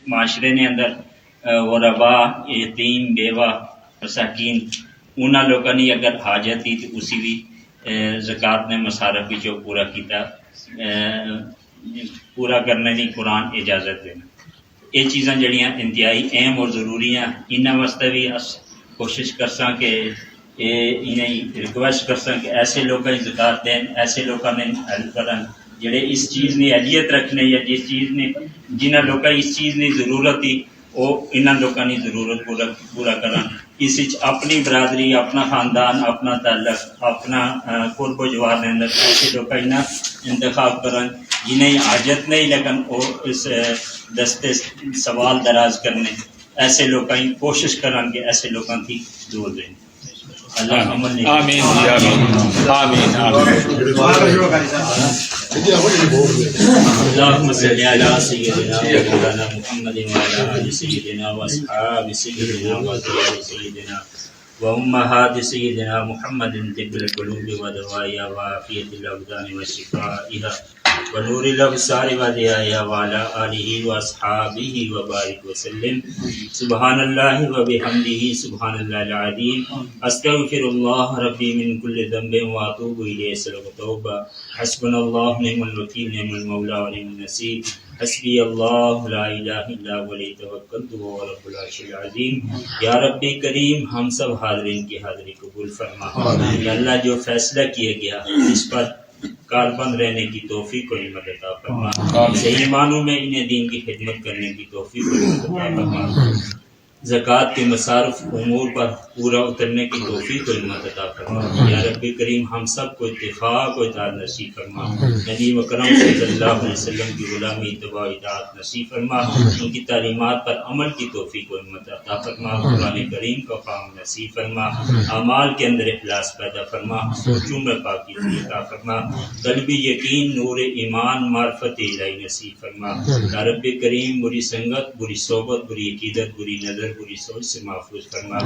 معاشرے نے اندر غربا یتیم بیوہ مساکین انہاں لوگوں نے اگر حاجت تھی تو اسی بھی زکوٰۃ نے مصارف بھی جو پورا کیتا پورا کرنے کی قرآن اجازت دینا. یہ چیزاں جڑیاں انتہائی اہم اور ضروری ہیں. انہاں واسطے بھی کوشش کرساں کہ انہیں ریکویسٹ کرساں کہ ایسے لوگوں کی زکوٰۃ دین, ایسے لوگوں نے ہیلپ کرن جڑے اس چیز نے اہلیت رکھنے یا جس چیز نے جنہاں لوگوں اس چیز کی ضرورت تھی وہ انہاں لوگوں کی ضرورت پورا کرن. اس اپنی برادری, اپنا خاندان, اپنا تعلق, اپنا قرب و جوار کے اندر ایسے لوگ انتخاب کرن جنہیں حاجت نہیں لیکن وہ اس دستے سوال دراز کرنے ایسے لوگوں کی کوشش کرن کہ ایسے لوگوں کی دور دیں. اللہ عمل آمین آمین اللهم صل على سيدنا مولانا محمد وعلى آل سيدنا وأصحاب سيدنا وأزواج سيدنا وأمهات سيدنا محمد طب القلوب ودوائها وعافية الأبدان وشفائها ونور الأبصار وضيائها وعلى آله وأصحابه وبارك وسلم. سبحان الله وبحمده سبحان الله العظيم. أستغفر الله ربي من كل ذنب وأتوب إليه صدق توبة. حسبنا الله نعم الوكيل نعم المولى ونعم النصير. حسبي الله لا الہ الا هو علیہ توکلت وهو رب العرش العظیم. یا رب کریم ہم سب حاضرین کی حاضری قبول فرما. یا اللہ جو فیصلہ کیا گیا اس پر کاربند رہنے کی توفیق و ہمت عطا فرما. صحیح معنوں میں انہیں دین کی خدمت کرنے کی توفیق و ہمت عطا فرما. زکوٰۃ کے مصارف امور پر پورا اترنے کی توفیق و ہمت عطا فرما. یا رب کریم ہم سب کو اتفاق و اطاعت نصیب فرما. نبی اکرم صلی اللہ علیہ وسلم کی غلامی اتباع و اطاعت نصیب فرما. ان کی تعلیمات پر عمل کی توفیق و ہمت عطا فرما. قرآن کریم کا فہم نصیب فرما. اعمال کے اندر اخلاص پیدا فرما. سوچوں میں پاکیزگی عطا فرما. قلبی یقین, نور ایمان, معرفت الہی نصیب فرما. یا رب کریم بری سنگت, بری صحبت, بری عقیدت, بری نظر, بری سوچ سے محفوظ فرما.